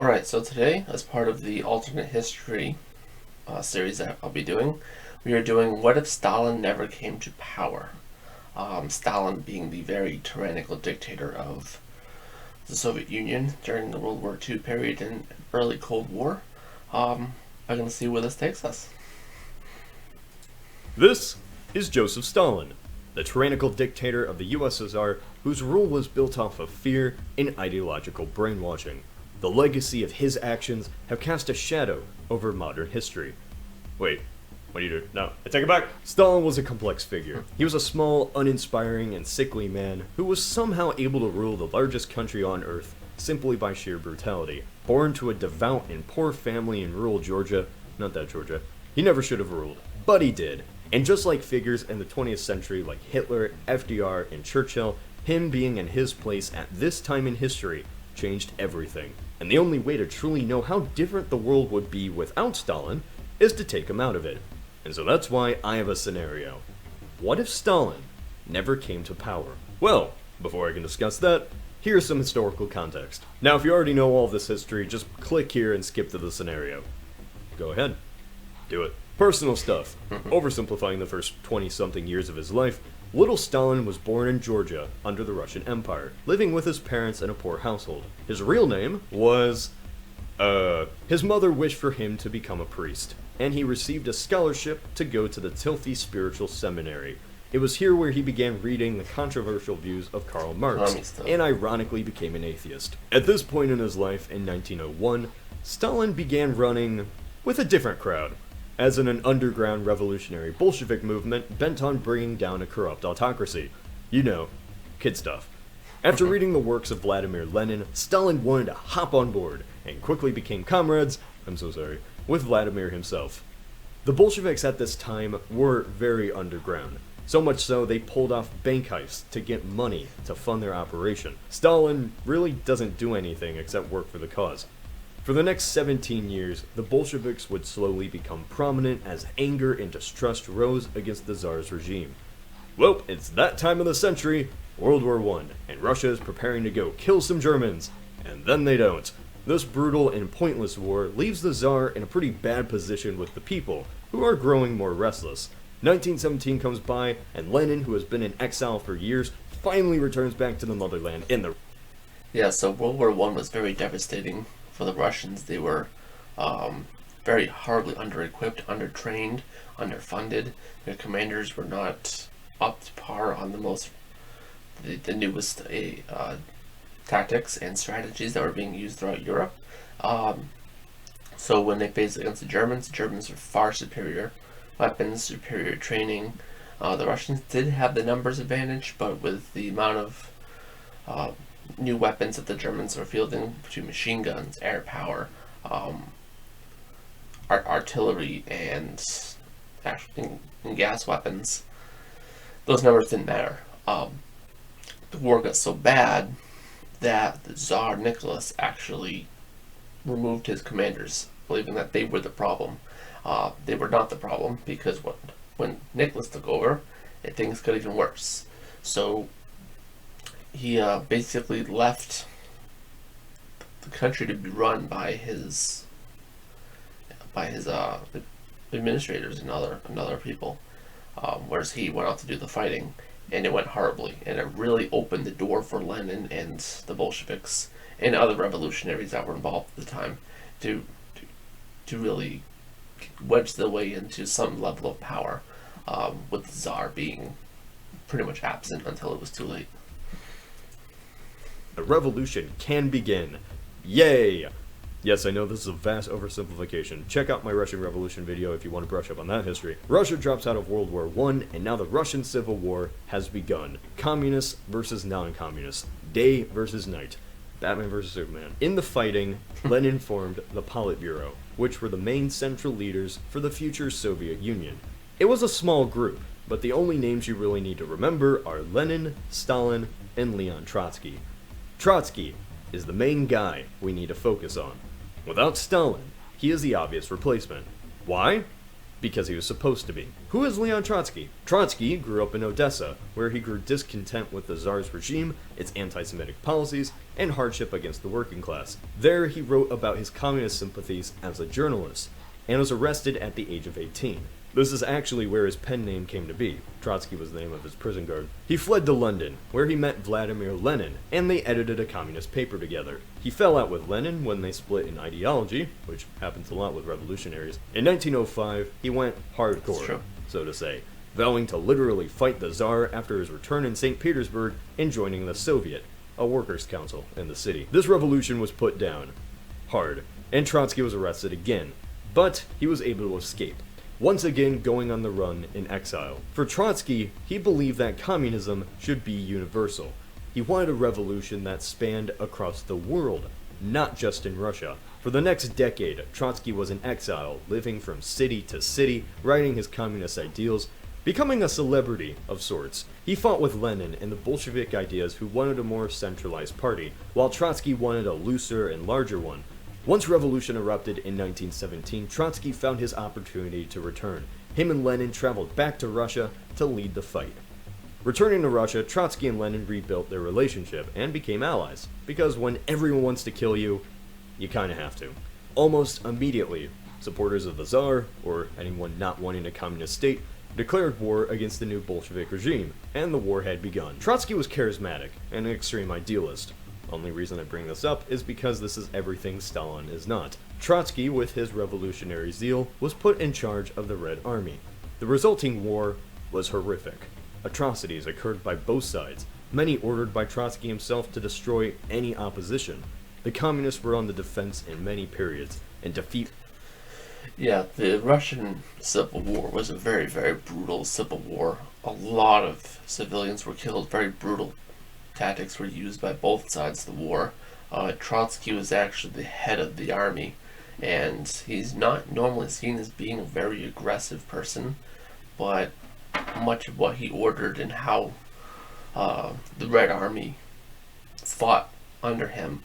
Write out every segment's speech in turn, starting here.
Alright, so today, as part of the alternate history series that I'll be doing, we are doing What If Stalin Never Came to Power? Stalin being the very tyrannical dictator of the Soviet Union during the World War II period and early Cold War. I'm going to see where this takes us. This is Joseph Stalin, the tyrannical dictator of the USSR whose rule was built off of fear and ideological brainwashing. The legacy of his actions have cast a shadow over modern history. Wait, what do you do? No, I take it back. Stalin was a complex figure. He was a small, uninspiring, and sickly man who was somehow able to rule the largest country on earth simply by sheer brutality. Born to a devout and poor family in rural Georgia, not that Georgia, he never should have ruled, but he did. And just like figures in the 20th century like Hitler, FDR, and Churchill, him being in his place at this time in history changed everything. And the only way to truly know how different the world would be without Stalin is to take him out of it. And so that's why I have a scenario. What if Stalin never came to power? Well, before I can discuss that, here's some historical context. Now, if you already know all of this history, just click here and skip to the scenario. Go ahead. Do it. Personal stuff. Oversimplifying the first 20-something years of his life, little Stalin was born in Georgia under the Russian Empire, living with his parents in a poor household. His real name was... his mother wished for him to become a priest, and he received a scholarship to go to the Tilthy Spiritual Seminary. It was here where he began reading the controversial views of Karl Marx, and ironically became an atheist. At this point in his life, in 1901, Stalin began running with a different crowd, as in an underground revolutionary Bolshevik movement bent on bringing down a corrupt autocracy. You know, kid stuff. After reading the works of Vladimir Lenin, Stalin wanted to hop on board, and quickly became comrades, with Vladimir himself. The Bolsheviks at this time were very underground, so much so they pulled off bank heists to get money to fund their operation. Stalin really doesn't do anything except work for the cause. For the next 17 years, the Bolsheviks would slowly become prominent as anger and distrust rose against the Tsar's regime. Well, it's that time of the century, World War I, and Russia is preparing to go kill some Germans, and then they don't. This brutal and pointless war leaves the Tsar in a pretty bad position with the people, who are growing more restless. 1917 comes by, and Lenin, who has been in exile for years, finally returns back to the motherland in the... Yeah, so World War I was very devastating for the Russians. They were very horribly under-equipped, under-trained, underfunded. Their commanders were not up to par on the newest tactics and strategies that were being used throughout Europe. So when they faced against the Germans were far superior weapons, superior training. The Russians did have the numbers advantage, but with the amount of new weapons that the Germans were fielding, between machine guns, air power, artillery, and gas weapons, those numbers didn't matter. The war got so bad that the Tsar Nicholas actually removed his commanders, believing that they were the problem. They were not the problem, because when Nicholas took over, things got even worse. So he basically left the country to be run by his administrators and other people, whereas he went out to do the fighting, and it went horribly, and it really opened the door for Lenin and the Bolsheviks and other revolutionaries that were involved at the time to really wedge their way into some level of power, with the Tsar being pretty much absent until it was too late. The revolution can begin. Yay! Yes, I know this is a vast oversimplification. Check out my Russian Revolution video if you want to brush up on that history. Russia drops out of World War I, and now the Russian Civil War has begun. Communists versus non-communists. Day versus night. Batman versus Superman. In the fighting, Lenin formed the Politburo, which were the main central leaders for the future Soviet Union. It was a small group, but the only names you really need to remember are Lenin, Stalin, and Leon Trotsky. Trotsky is the main guy we need to focus on. Without Stalin, he is the obvious replacement. Why? because he was supposed to be. Who is Leon Trotsky? Trotsky grew up in Odessa, where he grew discontent with the Tsar's regime, its anti-Semitic policies, and hardship against the working class. There, he wrote about his communist sympathies as a journalist, and was arrested at the age of 18. This is actually where his pen name came to be. Trotsky was the name of his prison guard. He fled to London, where he met Vladimir Lenin, and they edited a communist paper together. He fell out with Lenin when they split in ideology, which happens a lot with revolutionaries. In 1905, he went hardcore, so to say, vowing to literally fight the Tsar after his return in St. Petersburg and joining the Soviet, a workers' council in the city. This revolution was put down hard, and Trotsky was arrested again, but he was able to escape, once again going on the run in exile. For Trotsky, he believed that communism should be universal. He wanted a revolution that spanned across the world, not just in Russia. For the next decade, Trotsky was in exile, living from city to city, writing his communist ideals, becoming a celebrity of sorts. He fought with Lenin and the Bolshevik ideas who wanted a more centralized party, while Trotsky wanted a looser and larger one. Once revolution erupted in 1917, Trotsky found his opportunity to return. Him and Lenin traveled back to Russia to lead the fight. Returning to Russia, Trotsky and Lenin rebuilt their relationship and became allies, because when everyone wants to kill you, you kinda have to. Almost immediately, supporters of the Tsar, or anyone not wanting a communist state, declared war against the new Bolshevik regime, and the war had begun. Trotsky was charismatic and an extreme idealist. Only reason I bring this up is because this is everything Stalin is not. Trotsky, with his revolutionary zeal, was put in charge of the Red Army. The resulting war was horrific. Atrocities occurred by both sides, many ordered by Trotsky himself to destroy any opposition. The communists were on the defense in many periods, and defeat. Yeah, the Russian Civil War was a very, very brutal civil war. A lot of civilians were killed, very brutal tactics were used by both sides of the war. Trotsky was actually the head of the army, and he's not normally seen as being a very aggressive person, but much of what he ordered and how the Red Army fought under him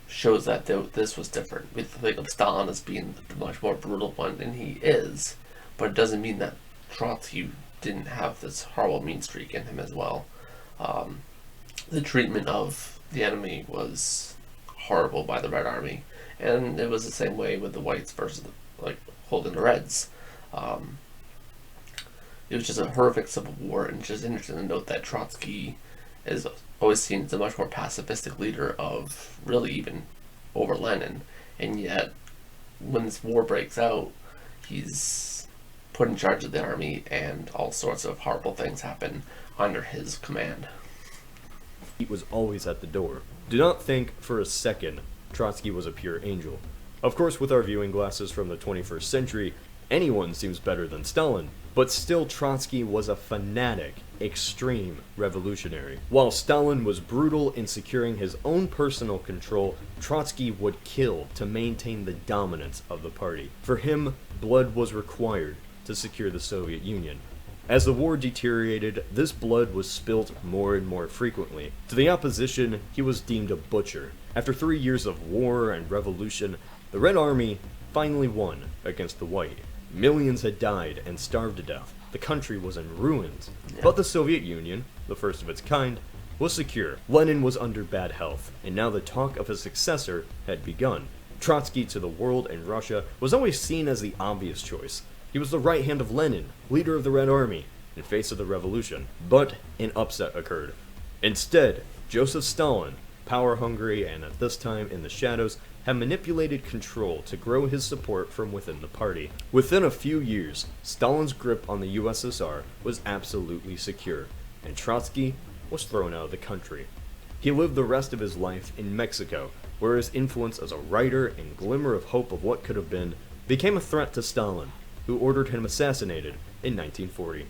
shows that this was different. We think of Stalin as being the much more brutal one, and he is, but it doesn't mean that Trotsky didn't have this horrible mean streak in him as well. The treatment of the enemy was horrible by the Red Army, and it was the same way with the Whites versus holding the Reds. It was just a horrific civil war, and it's just interesting to note that Trotsky is always seen as a much more pacifistic leader of really even over Lenin, and yet when this war breaks out, he's put in charge of the army, and all sorts of horrible things happen under his command. He was always at the door. Do not think for a second Trotsky was a pure angel. Of course, with our viewing glasses from the 21st century, anyone seems better than Stalin, but still Trotsky was a fanatic, extreme revolutionary. While Stalin was brutal in securing his own personal control, Trotsky would kill to maintain the dominance of the party. For him, blood was required to secure the Soviet Union. As the war deteriorated, this blood was spilt more and more frequently. To the opposition, he was deemed a butcher. After 3 years of war and revolution, the Red Army finally won against the White. Millions had died and starved to death. The country was in ruins. But the Soviet Union, the first of its kind, was secure. Lenin was under bad health, and now the talk of a successor had begun. Trotsky to the world and Russia was always seen as the obvious choice. He was the right hand of Lenin, leader of the Red Army, and face of the revolution. But an upset occurred. Instead, Joseph Stalin, power-hungry and at this time in the shadows, had manipulated control to grow his support from within the party. Within a few years, Stalin's grip on the USSR was absolutely secure, and Trotsky was thrown out of the country. He lived the rest of his life in Mexico, where his influence as a writer and glimmer of hope of what could have been became a threat to Stalin, who ordered him assassinated in 1940.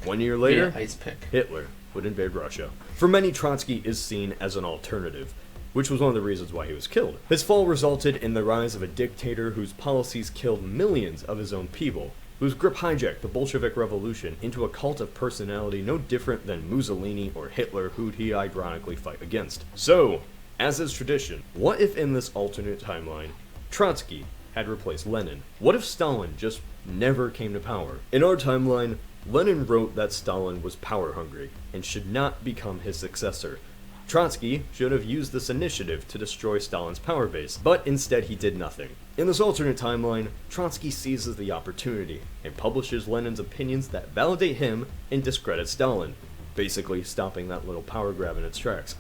1 year later, ice pick. Hitler would invade Russia. For many, Trotsky is seen as an alternative, which was one of the reasons why he was killed. His fall resulted in the rise of a dictator whose policies killed millions of his own people, whose grip hijacked the Bolshevik Revolution into a cult of personality no different than Mussolini or Hitler, who'd he ironically fight against. So, as is tradition, what if in this alternate timeline, Trotsky had replaced Lenin? What if Stalin just never came to power. In our timeline, Lenin wrote that Stalin was power hungry and should not become his successor. Trotsky should have used this initiative to destroy Stalin's power base, but instead he did nothing. In this alternate timeline, Trotsky seizes the opportunity and publishes Lenin's opinions that validate him and discredit Stalin, basically stopping that little power grab in its tracks.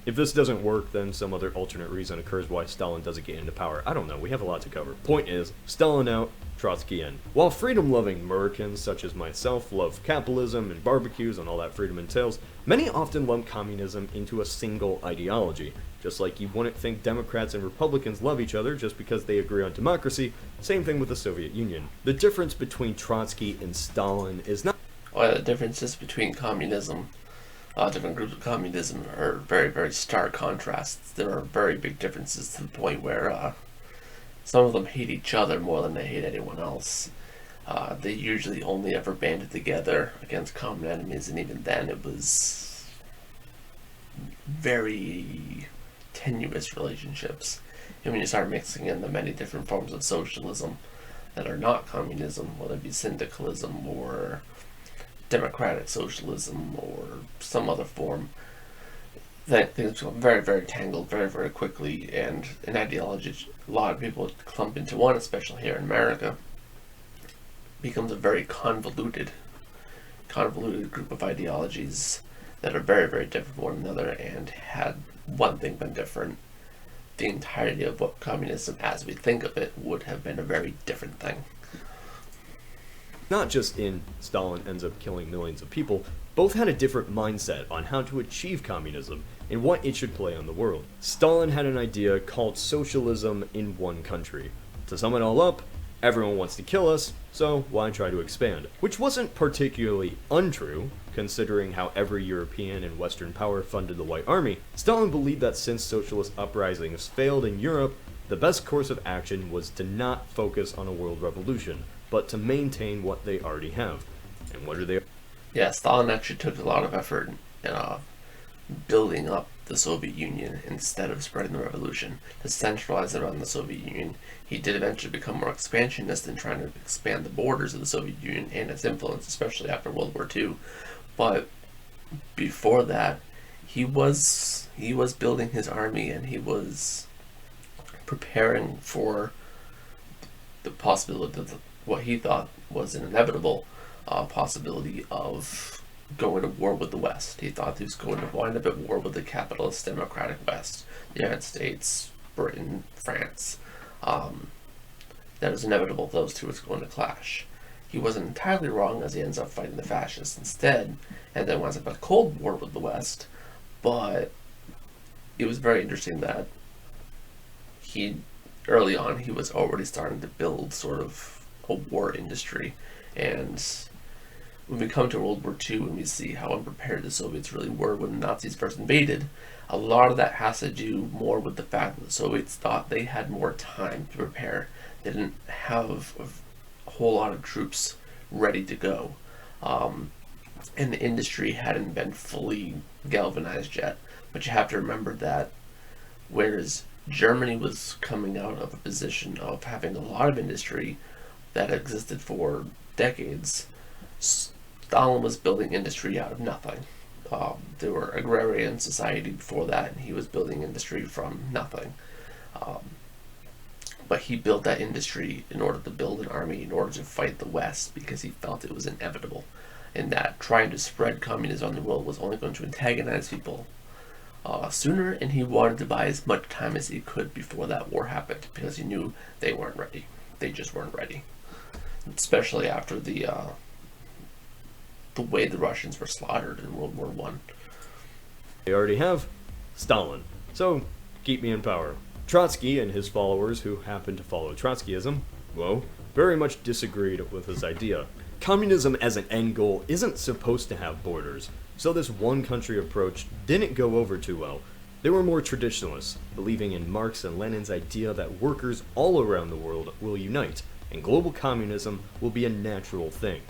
If this doesn't work, then some other alternate reason occurs why Stalin doesn't get into power. I don't know, we have a lot to cover. Point is, Stalin out, Trotsky in. While freedom-loving Americans such as myself love capitalism and barbecues and all that freedom entails, many often lump communism into a single ideology. Just like you wouldn't think Democrats and Republicans love each other just because they agree on democracy, same thing with the Soviet Union. The difference between Trotsky and Stalin is not... Well, the differences between communism, different groups of communism are very, very stark contrasts. There are very big differences to the point where some of them hate each other more than they hate anyone else. They usually only ever banded together against common enemies, and even then it was very tenuous relationships. And when you start mixing in the many different forms of socialism that are not communism, whether it be syndicalism or democratic socialism or some other form, that things become very, very tangled very, very quickly, and an ideology a lot of people clump into one, especially here in America, becomes a very convoluted group of ideologies that are very, very different from one another, and had one thing been different, the entirety of what communism as we think of it would have been a very different thing. Not just in Stalin ends up killing millions of people, both had a different mindset on how to achieve communism and what it should play on the world. Stalin had an idea called socialism in one country. To sum it all up, everyone wants to kill us, so why try to expand? Which wasn't particularly untrue, considering how every European and Western power funded the White Army. Stalin believed that since socialist uprisings failed in Europe, the best course of action was to not focus on a world revolution, but to maintain what they already have. And what are they? Yeah, Stalin actually took a lot of effort in building up the Soviet Union instead of spreading the revolution, to centralize it around the Soviet Union. He did eventually become more expansionist in trying to expand the borders of the Soviet Union and its influence, especially after World War II. But before that, he was building his army, and he was preparing for the possibility of what he thought was an inevitable possibility of going to war with the West. He thought he was going to wind up at war with the capitalist democratic West, the United States, Britain, France. That was inevitable. Those two was going to clash. He wasn't entirely wrong, as he ends up fighting the fascists instead, and then winds up a Cold War with the West. But it was very interesting that early on, he was already starting to build sort of a war industry. And when we come to World War II and we see how unprepared the Soviets really were when the Nazis first invaded, a lot of that has to do more with the fact that the Soviets thought they had more time to prepare. They didn't have a whole lot of troops ready to go. And the industry hadn't been fully galvanized yet. But you have to remember that whereas Germany was coming out of a position of having a lot of industry that existed for decades, Stalin was building industry out of nothing. There were agrarian society before that, and he was building industry from nothing. But he built that industry in order to build an army, in order to fight the West, because he felt it was inevitable, and that trying to spread communism on the world was only going to antagonize people sooner, and he wanted to buy as much time as he could before that war happened, because he knew they weren't ready. They just weren't ready, especially after the way the Russians were slaughtered in World War I. They already have Stalin, so keep me in power. Trotsky and his followers, who happened to follow Trotskyism, very much disagreed with his idea. Communism as an end goal isn't supposed to have borders, so this one-country approach didn't go over too well. They were more traditionalists, believing in Marx and Lenin's idea that workers all around the world will unite, and global communism will be a natural thing.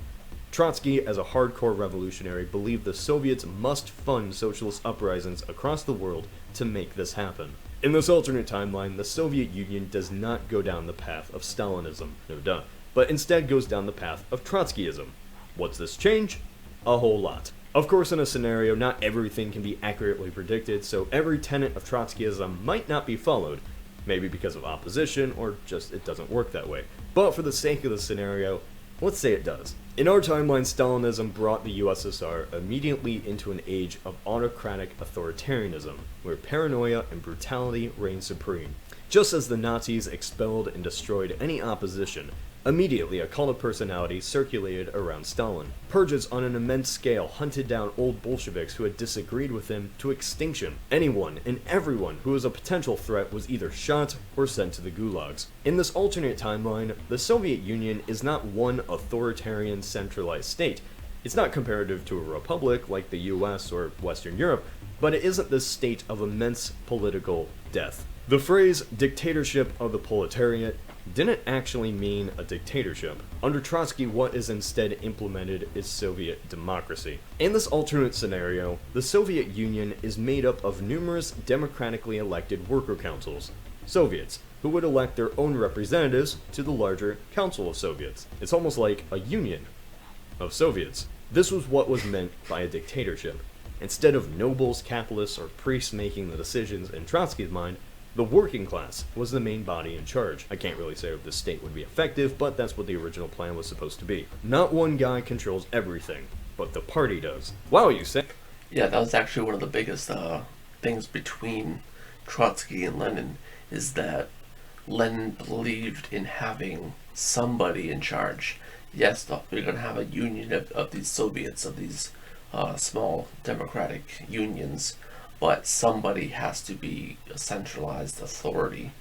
Trotsky, as a hardcore revolutionary, believed the Soviets must fund socialist uprisings across the world to make this happen. In this alternate timeline, the Soviet Union does not go down the path of Stalinism, no duh. but instead goes down the path of Trotskyism. What's this change? A whole lot. Of course, in a scenario, not everything can be accurately predicted, so every tenet of Trotskyism might not be followed, maybe because of opposition, or just it doesn't work that way. But for the sake of the scenario, let's say it does. In our timeline, Stalinism brought the USSR immediately into an age of autocratic authoritarianism, where paranoia and brutality reigned supreme. Just as the Nazis expelled and destroyed any opposition, immediately a cult of personality circulated around Stalin. Purges on an immense scale hunted down old Bolsheviks who had disagreed with him to extinction. Anyone and everyone who was a potential threat was either shot or sent to the gulags. In this alternate timeline, the Soviet Union is not one authoritarian centralized state. It's not comparative to a republic like the US or Western Europe, but it isn't this state of immense political death. The phrase dictatorship of the proletariat didn't actually mean a dictatorship. Under Trotsky, what is instead implemented is Soviet democracy. In this alternate scenario, the Soviet Union is made up of numerous democratically elected worker councils, Soviets, who would elect their own representatives to the larger Council of Soviets. It's almost like a union of Soviets. This was what was meant by a dictatorship. Instead of nobles, capitalists, or priests making the decisions in Trotsky's mind, the working class was the main body in charge. I can't really say if the state would be effective, but that's what the original plan was supposed to be. Not one guy controls everything, but the party does. Wow, you say? Yeah, that was actually one of the biggest things between Trotsky and Lenin, is that Lenin believed in having somebody in charge. Yes, we're going to have a union of these Soviets, of these small democratic unions, but somebody has to be a centralized authority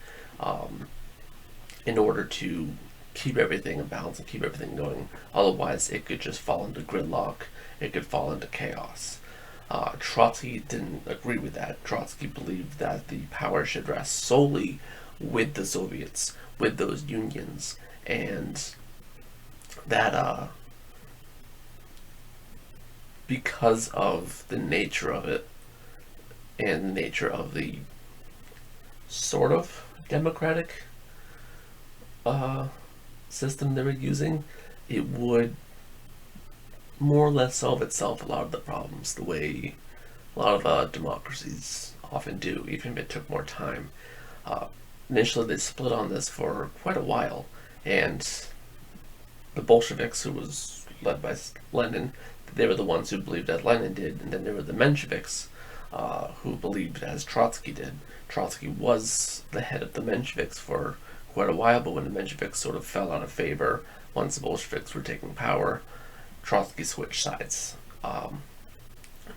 in order to keep everything in balance and keep everything going. Otherwise, it could just fall into gridlock. It could fall into chaos. Trotsky didn't agree with that. Trotsky believed that the power should rest solely with the Soviets, with those unions, and that because of the nature of it, and the nature of the sort of democratic system they were using, it would more or less solve itself a lot of the problems the way a lot of democracies often do, even if it took more time. Initially, they split on this for quite a while, and the Bolsheviks, who was led by Lenin, they were the ones who believed as Lenin did, and then there were the Mensheviks, who believed as Trotsky did. Trotsky was the head of the Mensheviks for quite a while, but when the Mensheviks sort of fell out of favor, once the Bolsheviks were taking power, Trotsky switched sides.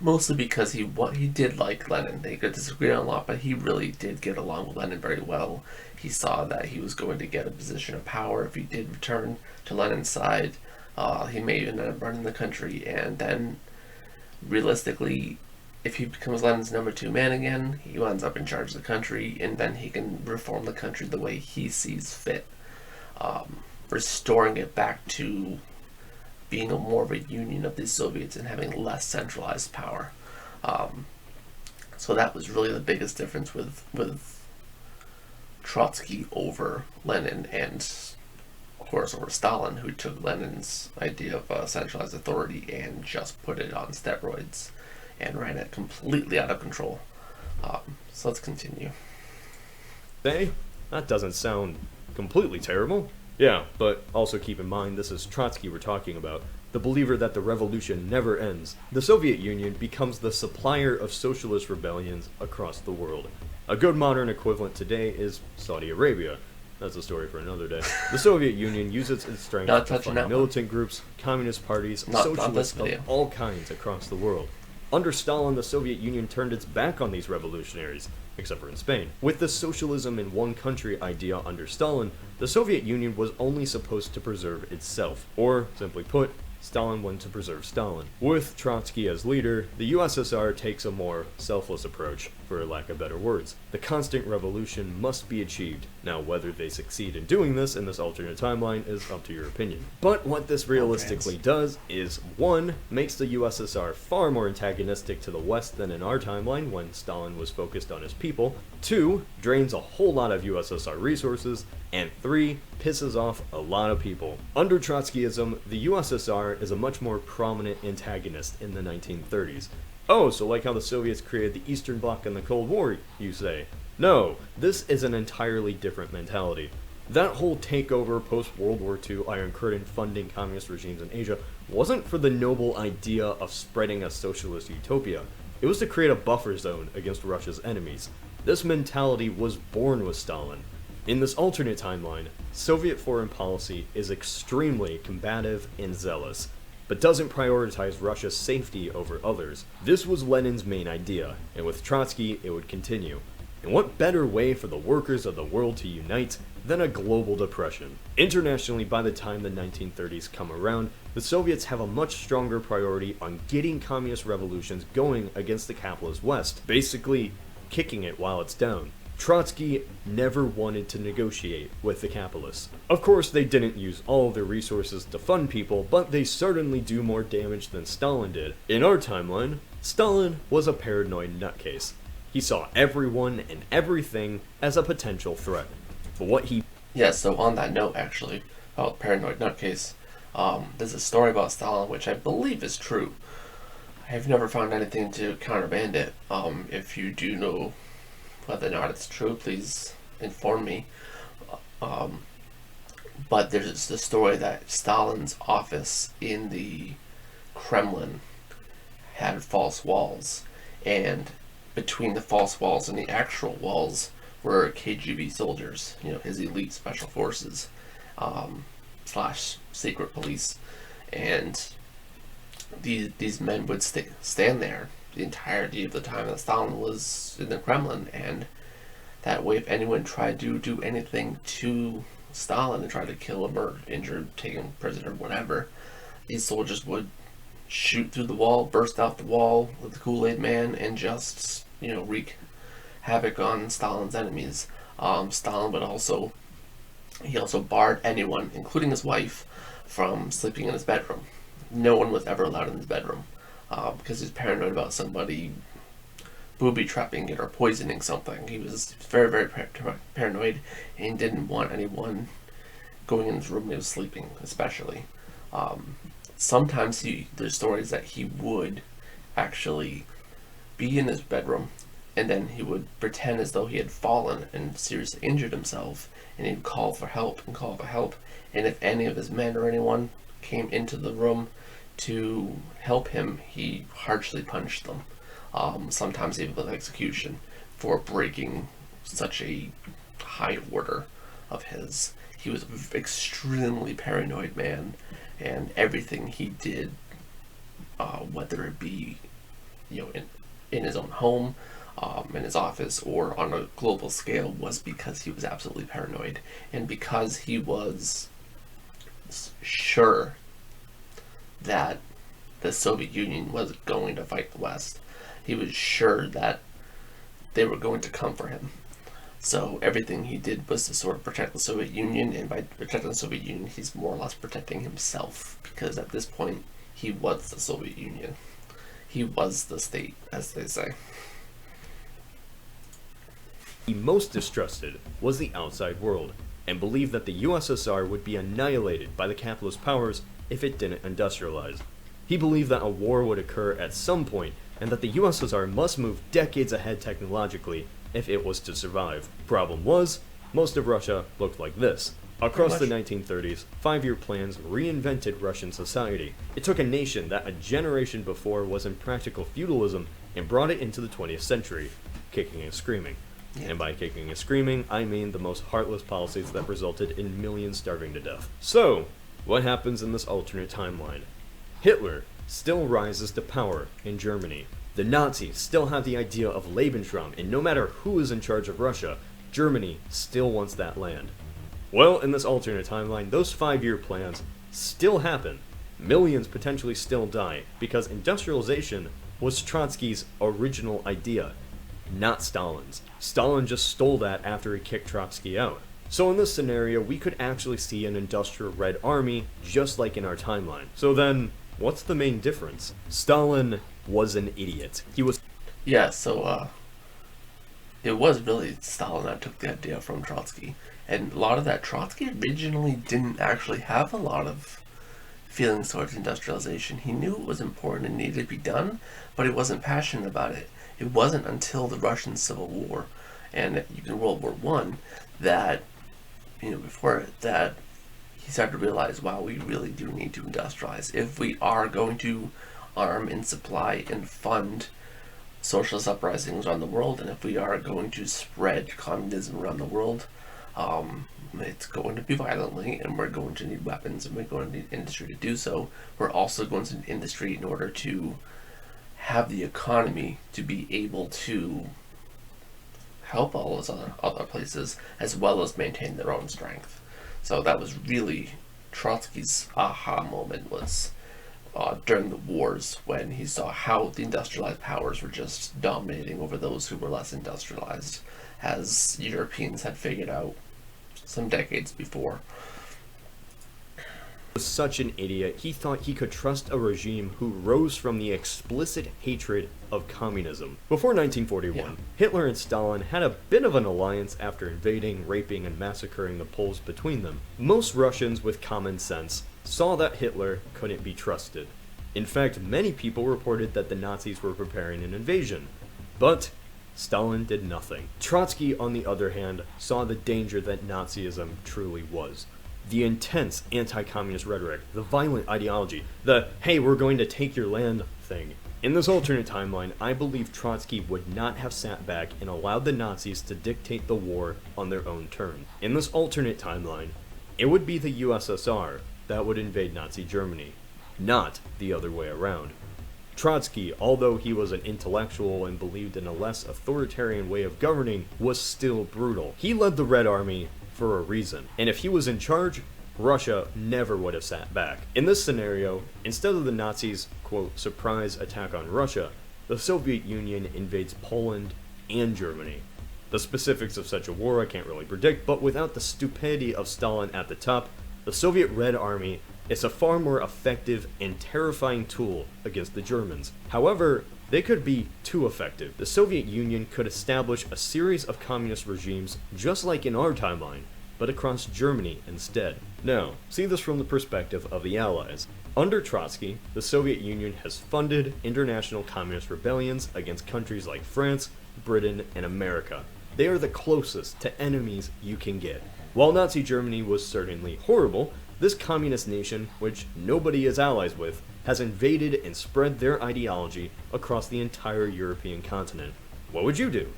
Mostly because he did like Lenin. They could disagree on a lot, but he really did get along with Lenin very well. He saw that he was going to get a position of power if he did return to Lenin's side. He may even end up running the country, and then realistically, if he becomes Lenin's number two man again, he ends up in charge of the country, and then he can reform the country the way he sees fit, restoring it back to being more of a union of the Soviets and having less centralized power. So that was really the biggest difference with Trotsky over Lenin, and of course over Stalin, who took Lenin's idea of centralized authority and just put it on steroids and ran it completely out of control. So let's continue. Hey, that doesn't sound completely terrible. Yeah, but also keep in mind this is Trotsky we're talking about, the believer that the revolution never ends. The Soviet Union becomes the supplier of socialist rebellions across the world. A good modern equivalent today is Saudi Arabia. That's a story for another day. The Soviet Union uses its strength to fund militant groups, communist parties, socialists of all kinds across the world. Under Stalin, the Soviet Union turned its back on these revolutionaries, except for in Spain. With the socialism in one country idea under Stalin, the Soviet Union was only supposed to preserve itself, or, simply put, Stalin wanted to preserve Stalin. With Trotsky as leader, the USSR takes a more selfless approach, for lack of better words. The constant revolution must be achieved. Now, whether they succeed in doing this in this alternate timeline is up to your opinion. But what this realistically does is, 1. Makes the USSR far more antagonistic to the West than in our timeline when Stalin was focused on his people. 2. Drains a whole lot of USSR resources. and 3, pisses off a lot of people. Under Trotskyism, the USSR is a much more prominent antagonist in the 1930s. Oh, so like how the Soviets created the Eastern Bloc in the Cold War, you say? No, this is an entirely different mentality. That whole takeover post-World War II Iron Curtain funding communist regimes in Asia wasn't for the noble idea of spreading a socialist utopia. It was to create a buffer zone against Russia's enemies. This mentality was born with Stalin. In this alternate timeline, Soviet foreign policy is extremely combative and zealous, but doesn't prioritize Russia's safety over others. This was Lenin's main idea, and with Trotsky it would continue. And what better way for the workers of the world to unite than a global depression? Internationally, by the time the 1930s come around, the Soviets have a much stronger priority on getting communist revolutions going against the capitalist West, basically kicking it while it's down. Trotsky never wanted to negotiate with the capitalists. Of course, they didn't use all of their resources to fund people, but they certainly do more damage than Stalin did. In our timeline, Stalin was a paranoid nutcase. He saw everyone and everything as a potential threat. But what he... Yeah, so on that note, actually, about paranoid nutcase, there's a story about Stalin which I believe is true. I've never found anything to countermand it. If you do know whether or not it's true, please inform me. But there's the story that Stalin's office in the Kremlin had false walls, and between the false walls and the actual walls were KGB soldiers, his elite special forces, slash secret police, and these men would stand there the entirety of the time that Stalin was in the Kremlin, and that way if anyone tried to do anything to Stalin and try to kill him or injure, take him prisoner, whatever, these soldiers would shoot through the wall, burst out the wall with the Kool-Aid Man, and just, wreak havoc on Stalin's enemies. Stalin would also barred anyone, including his wife, from sleeping in his bedroom. No one was ever allowed in his bedroom, because he was paranoid about somebody booby-trapping it or poisoning something. He was very, very paranoid, and didn't want anyone going in his room when he was sleeping, especially. Sometimes there's stories that he would actually be in his bedroom, and then he would pretend as though he had fallen and seriously injured himself, and he'd call for help, and if any of his men or anyone came into the room to help him, he harshly punished them, sometimes even with execution, for breaking such a high order of his. He was an extremely paranoid man, and everything he did, whether it be in his own home, in his office, or on a global scale, was because he was absolutely paranoid, and because he was sure that the Soviet Union was going to fight the West. He was sure that they were going to come for him. So everything he did was to sort of protect the Soviet Union, and by protecting the Soviet Union, he's more or less protecting himself, because at this point, he was the Soviet Union. He was the state, as they say. He most distrusted was the outside world, and believed that the USSR would be annihilated by the capitalist powers if it didn't industrialize. He believed that a war would occur at some point, and that the USSR must move decades ahead technologically if it was to survive. Problem was, most of Russia looked like this. Across the 1930s, 5-year plans reinvented Russian society. It took a nation that a generation before was in practical feudalism and brought it into the 20th century, kicking and screaming. Yeah. And by kicking and screaming, I mean the most heartless policies that resulted in millions starving to death. So, what happens in this alternate timeline? Hitler still rises to power in Germany. The Nazis still have the idea of Lebensraum, and no matter who is in charge of Russia, Germany still wants that land. Well, in this alternate timeline, those 5-year plans still happen. Millions potentially still die, because industrialization was Trotsky's original idea, not Stalin's. Stalin just stole that after he kicked Trotsky out. So in this scenario, we could actually see an industrial Red Army, just like in our timeline. So then, what's the main difference? Stalin was an idiot. He was... Yeah, so, it was really Stalin that took the idea from Trotsky. And a lot of that, Trotsky originally didn't actually have a lot of feelings towards industrialization. He knew it was important and needed to be done, but he wasn't passionate about it. It wasn't until the Russian Civil War and even World War One that, before it, that he started to realize, wow, we really do need to industrialize. If we are going to arm and supply and fund socialist uprisings around the world, and if we are going to spread communism around the world, it's going to be violently, and we're going to need weapons, and we're going to need industry to do so. We're also going to need industry in order to have the economy to be able to help all those other places, as well as maintain their own strength. So that was really Trotsky's aha moment, was during the wars, when he saw how the industrialized powers were just dominating over those who were less industrialized, as Europeans had figured out some decades before. Was such an idiot, he thought he could trust a regime who rose from the explicit hatred of communism. Before 1941, Yeah. Hitler and Stalin had a bit of an alliance after invading, raping, and massacring the Poles between them. Most Russians with common sense saw that Hitler couldn't be trusted. In fact, many people reported that the Nazis were preparing an invasion. But Stalin did nothing. Trotsky, on the other hand, saw the danger that Nazism truly was. The intense anti-communist rhetoric, the violent ideology, the "hey, we're going to take your land" thing. In this alternate timeline, I believe Trotsky would not have sat back and allowed the Nazis to dictate the war on their own terms. In this alternate timeline, it would be the USSR that would invade Nazi Germany, not the other way around. Trotsky, although he was an intellectual and believed in a less authoritarian way of governing, was still brutal. He led the Red Army for a reason, and if he was in charge, Russia never would have sat back. In this scenario, instead of the Nazis' quote surprise attack on Russia, the Soviet Union invades Poland and Germany. The specifics of such a war I can't really predict, but without the stupidity of Stalin at the top, the Soviet Red Army is a far more effective and terrifying tool against the Germans. However, they could be too effective. The Soviet Union could establish a series of communist regimes just like in our timeline, but across Germany instead. Now, see this from the perspective of the Allies. Under Trotsky, the Soviet Union has funded international communist rebellions against countries like France, Britain, and America. They are the closest to enemies you can get. While Nazi Germany was certainly horrible, this communist nation, which nobody is allies with, has invaded and spread their ideology across the entire European continent. What would you do?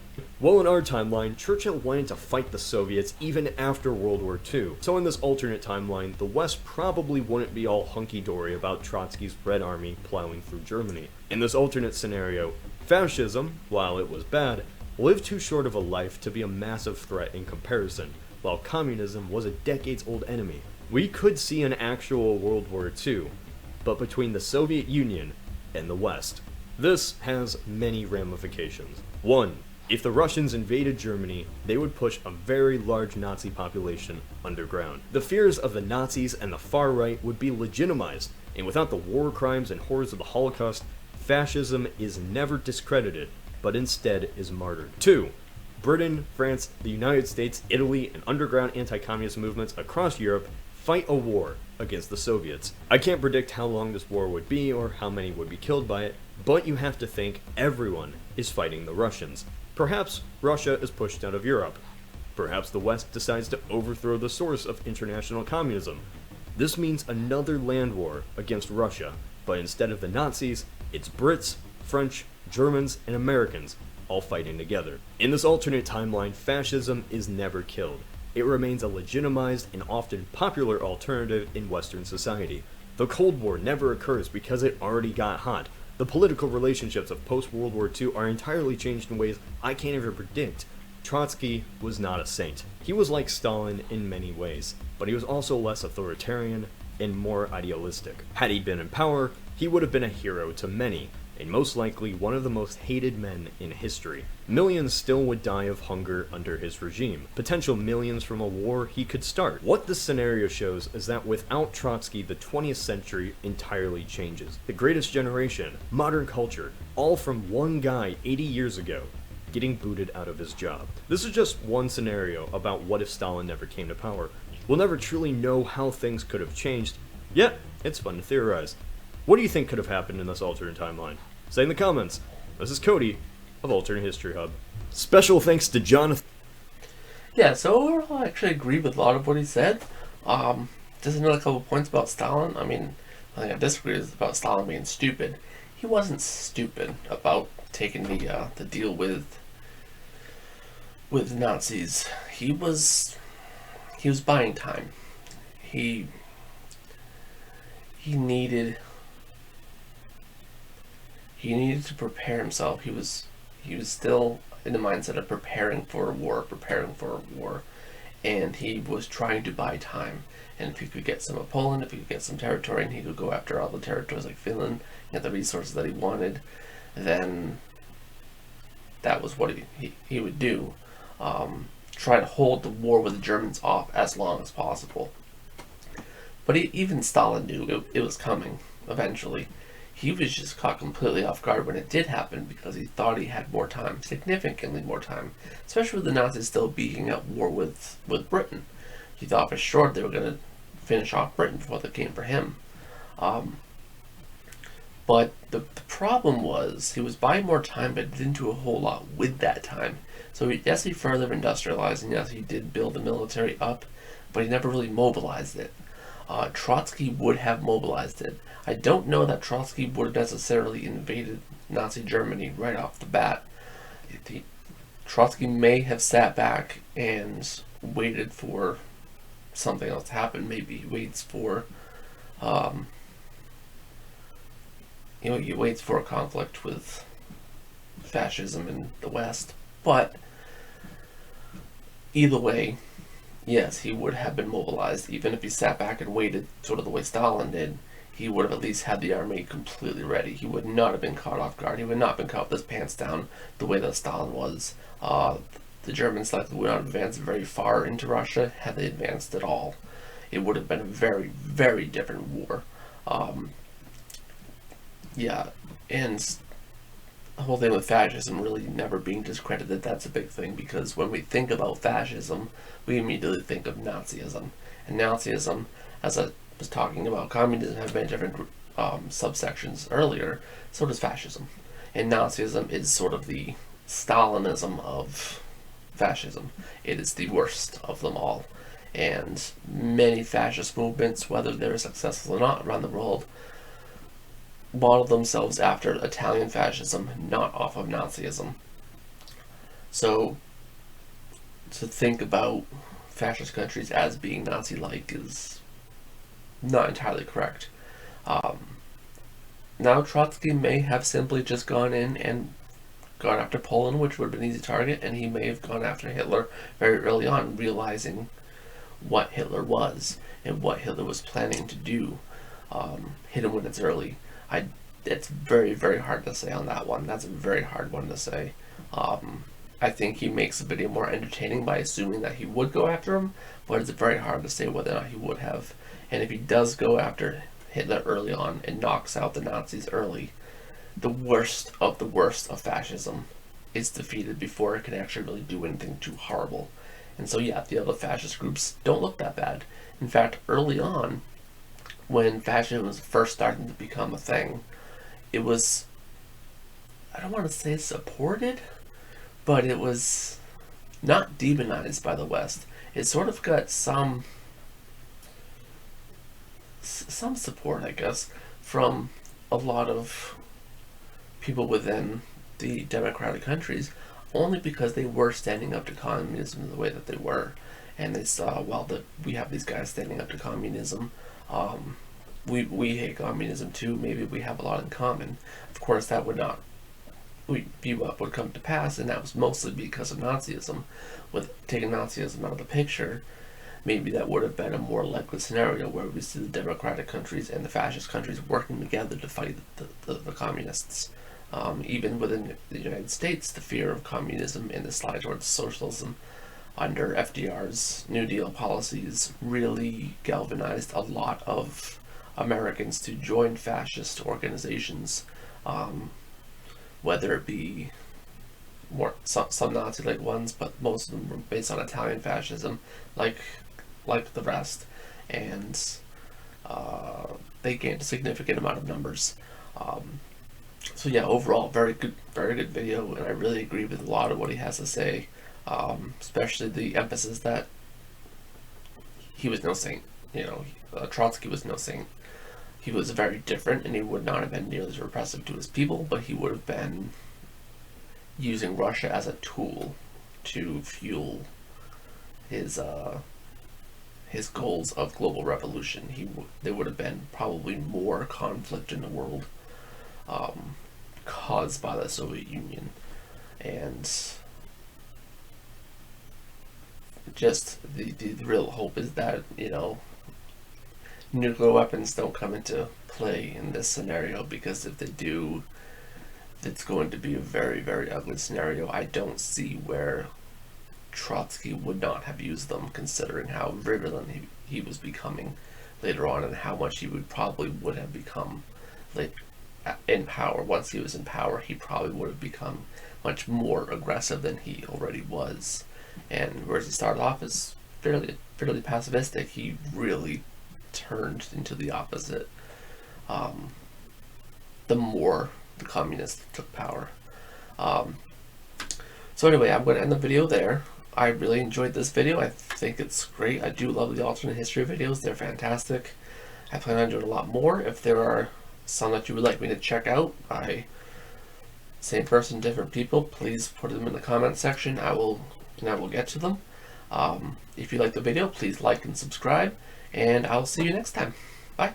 Well, in our timeline, Churchill wanted to fight the Soviets even after World War II. So in this alternate timeline, the West probably wouldn't be all hunky-dory about Trotsky's Red Army plowing through Germany. In this alternate scenario, fascism, while it was bad, lived too short of a life to be a massive threat in comparison, while communism was a decades-old enemy. We could see an actual World War II, but between the Soviet Union and the West. This has many ramifications. 1. If the Russians invaded Germany, they would push a very large Nazi population underground. The fears of the Nazis and the far right would be legitimized, and without the war crimes and horrors of the Holocaust, fascism is never discredited, but instead is martyred. 2. Britain, France, the United States, Italy, and underground anti-communist movements across Europe fight a war against the Soviets. I can't predict how long this war would be or how many would be killed by it, but you have to think everyone is fighting the Russians. Perhaps Russia is pushed out of Europe. Perhaps the West decides to overthrow the source of international communism. This means another land war against Russia, but instead of the Nazis, it's Brits, French, Germans, and Americans all fighting together. In this alternate timeline, fascism is never killed. It remains a legitimized and often popular alternative in Western society. The Cold War never occurs because it already got hot. The political relationships of post-World War II are entirely changed in ways I can't even predict. Trotsky was not a saint. He was like Stalin in many ways, but he was also less authoritarian and more idealistic. Had he been in power, he would have been a hero to many, and most likely one of the most hated men in history. Millions still would die of hunger under his regime, potential millions from a war he could start. What this scenario shows is that without Trotsky, the 20th century entirely changes. The greatest generation, modern culture, all from one guy 80 years ago. getting booted out of his job. This is just one scenario about what if Stalin never came to power. We'll never truly know how things could have changed, yet it's fun to theorize. What do you think could have happened in this alternate timeline? Say in the comments. This is Cody of Alternate History Hub. Special thanks to Jonathan. Yeah, so overall, I actually agree with a lot of what he said. Just another couple points about Stalin. I mean, I think I disagree with about Stalin being stupid. He wasn't stupid about taking the deal with Nazis. He was buying time. He needed to prepare himself. He was still in the mindset of preparing for a war, and he was trying to buy time. And if he could get some of Poland, if he could get some territory, and he could go after all the territories like Finland, get the resources that he wanted, then that was what he would do. Try to hold the war with the Germans off as long as possible. But even Stalin knew it was coming eventually. He was just caught completely off guard when it did happen because he thought he had more time, significantly more time, especially with the Nazis still being at war with Britain. He thought for sure they were going to finish off Britain before they came for him. But the problem was he was buying more time, but didn't do a whole lot with that time. So yes, he further industrialized, and yes, he did build the military up, but he never really mobilized it. Trotsky would have mobilized it. I don't know that Trotsky would have necessarily invaded Nazi Germany right off the bat. Trotsky may have sat back and waited for something else to happen. Maybe he waits for, he waits for a conflict with fascism in the West. But either way, yes, he would have been mobilized. Even if he sat back and waited sort of the way Stalin did, he would have at least had the army completely ready. He would not have been caught off guard. He would not have been caught with his pants down the way that Stalin was. The Germans likely would not advance very far into Russia had they advanced at all. It would have been a very, very different war. Yeah, and the whole thing with fascism really never being discredited, that's a big thing, because when we think about fascism, we immediately think of Nazism. And Nazism, as I was talking about, communism has many different subsections earlier, so does fascism. And Nazism is sort of the Stalinism of fascism. It is the worst of them all. And many fascist movements, whether they're successful or not around the world, model themselves after Italian fascism, not off of Nazism. So, to think about fascist countries as being Nazi-like is not entirely correct. Now, Trotsky may have simply just gone in and gone after Poland, which would have been an easy target, and he may have gone after Hitler very early on, realizing what Hitler was and what Hitler was planning to do. Hit him when it's early. It's very, very hard to say on that one. That's a very hard one to say. I think he makes the video more entertaining by assuming that he would go after him, but it's very hard to say whether or not he would have. And if he does go after Hitler early on and knocks out the Nazis early, the worst of fascism is defeated before it can actually really do anything too horrible. And so yeah, the other fascist groups don't look that bad. In fact, early on, when fascism was first starting to become a thing, it was, I don't want to say supported, but it was not demonized by the West. It sort of got some support, I guess, from a lot of people within the democratic countries, only because they were standing up to communism in the way that they were. And they saw, well, we have these guys standing up to communism. We hate communism too. Maybe we have a lot in common. Of course, that would not be what would come to pass, and that was mostly because of Nazism. With taking Nazism out of the picture, maybe that would have been a more likely scenario where we see the democratic countries and the fascist countries working together to fight the communists. Even within the United States, the fear of communism and the slide towards socialism under FDR's New Deal policies really galvanized a lot of Americans to join fascist organizations, whether it be more some Nazi-like ones, but most of them were based on Italian fascism, like the rest, and they gained a significant amount of numbers. So yeah, overall, very good video, and I really agree with a lot of what he has to say, especially the emphasis that he was no saint. You know, Trotsky was no saint. He was very different, and he would not have been nearly as repressive to his people, but he would have been using Russia as a tool to fuel his goals of global revolution. There would have been probably more conflict in the world caused by the Soviet Union, and just the real hope is that, you know, nuclear weapons don't come into play in this scenario, because if they do, it's going to be a very, very ugly scenario. I don't see where Trotsky would not have used them, considering how virulent he was becoming later on, and how much he would have become in power. Once he was in power, he probably would have become much more aggressive than he already was. And whereas he started off as fairly pacifistic, he really turned into the opposite the more the communists took power. So anyway, I'm going to end the video there. I really enjoyed this video. I think it's great. I do love the alternate history videos. They're fantastic. I plan on doing a lot more. If there are some that you would like me to check out, same person, different people, please put them in the comment section. I will get to them. If you like the video, please like and subscribe, and I'll see you next time. Bye.